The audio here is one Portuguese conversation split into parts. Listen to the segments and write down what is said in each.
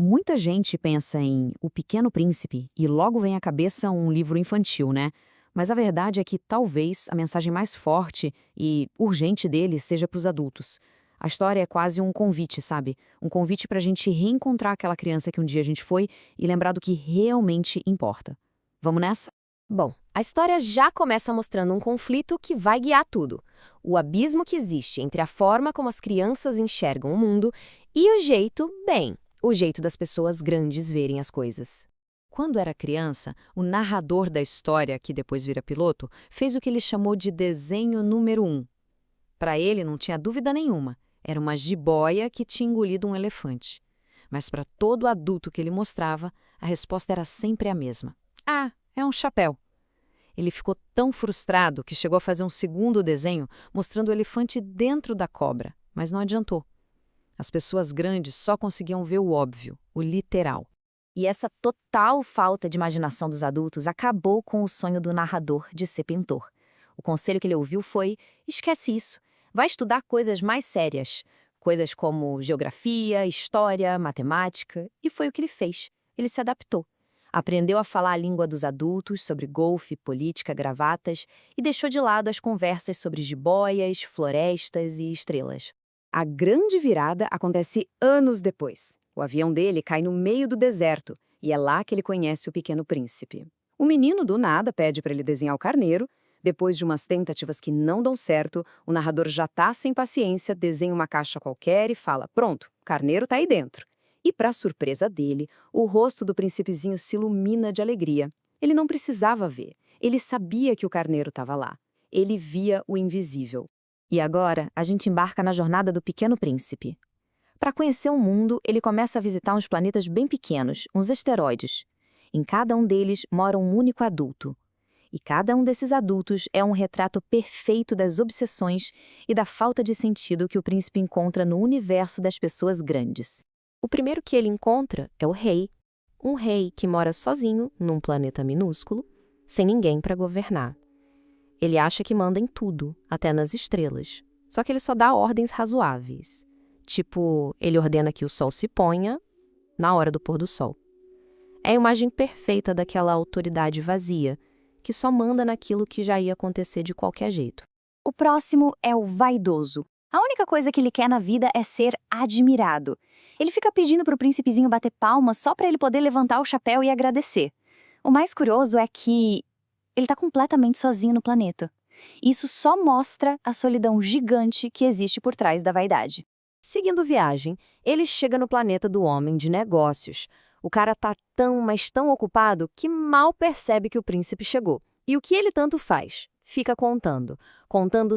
Muita gente pensa em O Pequeno Príncipe e logo vem à cabeça um livro infantil, né? Mas a verdade é que talvez a mensagem mais forte e urgente dele seja para os adultos. A história é quase um convite, sabe? Um convite para a gente reencontrar aquela criança que um dia a gente foi e lembrar do que realmente importa. Vamos nessa? Bom, a história já começa mostrando um conflito que vai guiar tudo. O abismo que existe entre a forma como as crianças enxergam o mundo e o jeito das pessoas grandes verem as coisas. Quando era criança, o narrador da história, que depois vira piloto, fez o que ele chamou de desenho número 1. Para ele, não tinha dúvida nenhuma. Era uma jiboia que tinha engolido um elefante. Mas para todo adulto que ele mostrava, a resposta era sempre a mesma. Ah, é um chapéu. Ele ficou tão frustrado que chegou a fazer um segundo desenho mostrando o elefante dentro da cobra, mas não adiantou. As pessoas grandes só conseguiam ver o óbvio, o literal. E essa total falta de imaginação dos adultos acabou com o sonho do narrador de ser pintor. O conselho que ele ouviu foi: esquece isso, vai estudar coisas mais sérias, coisas como geografia, história, matemática, e foi o que ele fez. Ele se adaptou. Aprendeu a falar a língua dos adultos sobre golfe, política, gravatas e deixou de lado as conversas sobre jiboias, florestas e estrelas. A grande virada acontece anos depois. O avião dele cai no meio do deserto e é lá que ele conhece o Pequeno Príncipe. O menino do nada pede para ele desenhar o carneiro. Depois de umas tentativas que não dão certo, o narrador já tá sem paciência, desenha uma caixa qualquer e fala: pronto, o carneiro tá aí dentro. E para surpresa dele, o rosto do principezinho se ilumina de alegria. Ele não precisava ver. Ele sabia que o carneiro estava lá. Ele via o invisível. E agora, a gente embarca na jornada do Pequeno Príncipe. Para conhecer o mundo, ele começa a visitar uns planetas bem pequenos, uns asteroides. Em cada um deles mora um único adulto. E cada um desses adultos é um retrato perfeito das obsessões e da falta de sentido que o príncipe encontra no universo das pessoas grandes. O primeiro que ele encontra é o rei. Um rei que mora sozinho num planeta minúsculo, sem ninguém para governar. Ele acha que manda em tudo, até nas estrelas. Só que ele só dá ordens razoáveis. Tipo, ele ordena que o sol se ponha na hora do pôr do sol. É a imagem perfeita daquela autoridade vazia, que só manda naquilo que já ia acontecer de qualquer jeito. O próximo é o vaidoso. A única coisa que ele quer na vida é ser admirado. Ele fica pedindo pro príncipezinho bater palmas só para ele poder levantar o chapéu e agradecer. O mais curioso é que ele tá completamente sozinho no planeta. Isso só mostra a solidão gigante que existe por trás da vaidade. Seguindo viagem, ele chega no planeta do homem de negócios. O cara tá mas tão ocupado que mal percebe que o príncipe chegou. E o que ele tanto faz? Fica contando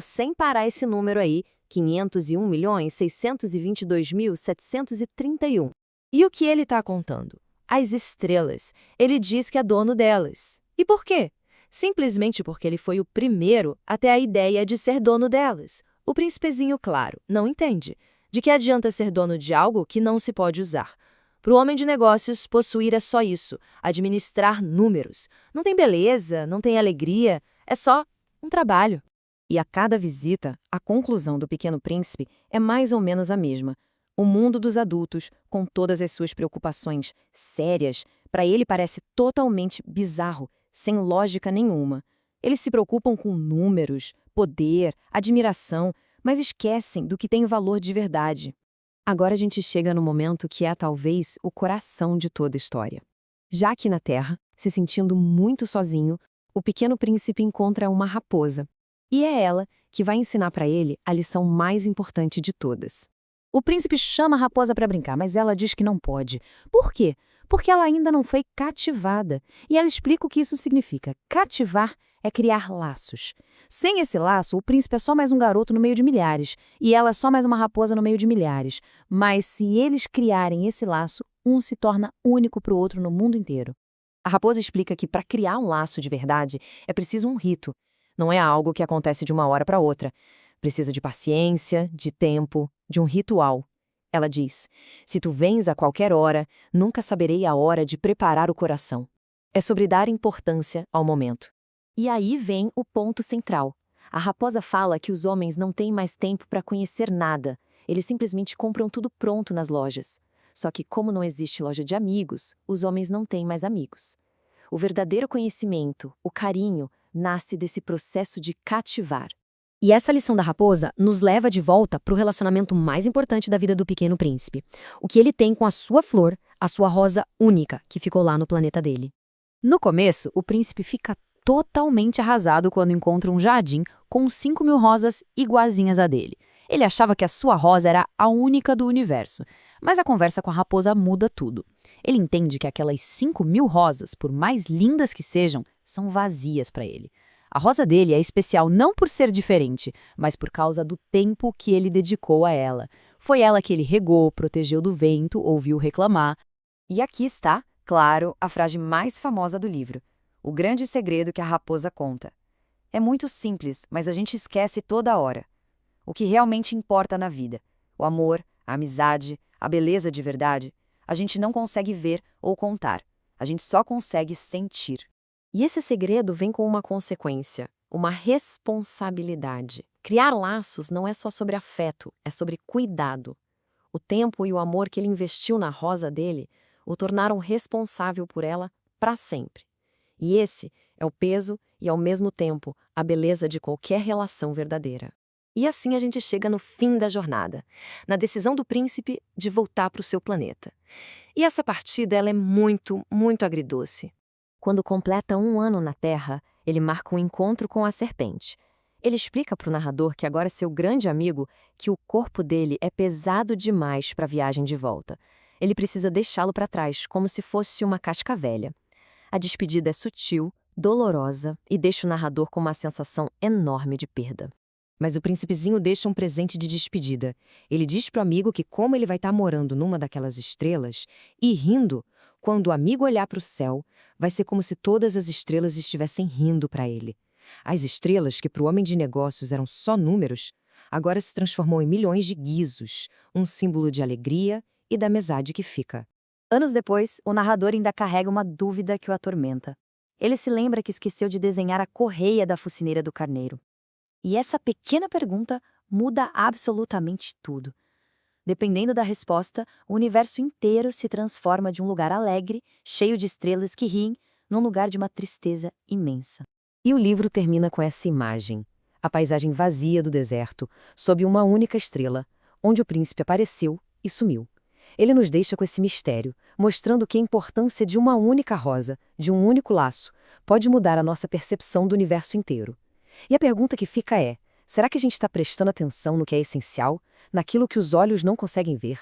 sem parar esse número aí, 501.622.731. E o que ele tá contando? As estrelas. Ele diz que é dono delas. E por quê? Simplesmente porque ele foi o primeiro a ter a ideia de ser dono delas. O príncipezinho, claro, não entende. De que adianta ser dono de algo que não se pode usar? Para o homem de negócios, possuir é só isso, administrar números. Não tem beleza, não tem alegria, é só um trabalho. E a cada visita, a conclusão do Pequeno Príncipe é mais ou menos a mesma. O mundo dos adultos, com todas as suas preocupações sérias, para ele parece totalmente bizarro, sem lógica nenhuma. Eles se preocupam com números, poder, admiração, mas esquecem do que tem valor de verdade. Agora a gente chega no momento que é talvez o coração de toda a história. Já aqui na Terra, se sentindo muito sozinho, o Pequeno Príncipe encontra uma raposa. E é ela que vai ensinar para ele a lição mais importante de todas. O príncipe chama a raposa para brincar, mas ela diz que não pode. Por quê? Porque ela ainda não foi cativada. E ela explica o que isso significa. Cativar é criar laços. Sem esse laço, o príncipe é só mais um garoto no meio de milhares, e ela é só mais uma raposa no meio de milhares. Mas se eles criarem esse laço, um se torna único para o outro no mundo inteiro. A raposa explica que para criar um laço de verdade é preciso um rito. Não é algo que acontece de uma hora para outra. Precisa de paciência, de tempo, de um ritual. Ela diz: se tu vens a qualquer hora, nunca saberei a hora de preparar o coração. É sobre dar importância ao momento. E aí vem o ponto central. A raposa fala que os homens não têm mais tempo para conhecer nada. Eles simplesmente compram tudo pronto nas lojas. Só que, como não existe loja de amigos, os homens não têm mais amigos. O verdadeiro conhecimento, o carinho, nasce desse processo de cativar. E essa lição da raposa nos leva de volta para o relacionamento mais importante da vida do Pequeno Príncipe. O que ele tem com a sua flor, a sua rosa única, que ficou lá no planeta dele. No começo, o príncipe fica totalmente arrasado quando encontra um jardim com 5.000 rosas iguazinhas a dele. Ele achava que a sua rosa era a única do universo. Mas a conversa com a raposa muda tudo. Ele entende que aquelas 5.000 rosas, por mais lindas que sejam, são vazias para ele. A rosa dele é especial não por ser diferente, mas por causa do tempo que ele dedicou a ela. Foi ela que ele regou, protegeu do vento, ouviu reclamar. E aqui está, claro, a frase mais famosa do livro. O grande segredo que a raposa conta. É muito simples, mas a gente esquece toda hora. O que realmente importa na vida. O amor, a amizade, a beleza de verdade. A gente não consegue ver ou contar. A gente só consegue sentir. E esse segredo vem com uma consequência, uma responsabilidade. Criar laços não é só sobre afeto, é sobre cuidado. O tempo e o amor que ele investiu na rosa dele o tornaram responsável por ela para sempre. E esse é o peso e, ao mesmo tempo, a beleza de qualquer relação verdadeira. E assim a gente chega no fim da jornada, na decisão do príncipe de voltar para o seu planeta. E essa partida ela é muito, muito agridoce. Quando completa 1 ano na Terra, ele marca um encontro com a serpente. Ele explica para o narrador, que agora é seu grande amigo, que o corpo dele é pesado demais para a viagem de volta. Ele precisa deixá-lo para trás, como se fosse uma casca velha. A despedida é sutil, dolorosa e deixa o narrador com uma sensação enorme de perda. Mas o príncipezinho deixa um presente de despedida. Ele diz pro amigo que, como ele vai estar morando numa daquelas estrelas, e rindo, quando o amigo olhar para o céu, vai ser como se todas as estrelas estivessem rindo para ele. As estrelas, que para o homem de negócios eram só números, agora se transformou em milhões de guizos, um símbolo de alegria e da amizade que fica. Anos depois, o narrador ainda carrega uma dúvida que o atormenta. Ele se lembra que esqueceu de desenhar a correia da focinheira do carneiro. E essa pequena pergunta muda absolutamente tudo. Dependendo da resposta, o universo inteiro se transforma de um lugar alegre, cheio de estrelas que riem, num lugar de uma tristeza imensa. E o livro termina com essa imagem. A paisagem vazia do deserto, sob uma única estrela, onde o príncipe apareceu e sumiu. Ele nos deixa com esse mistério, mostrando que a importância de uma única rosa, de um único laço, pode mudar a nossa percepção do universo inteiro. E a pergunta que fica é: será que a gente está prestando atenção no que é essencial, naquilo que os olhos não conseguem ver?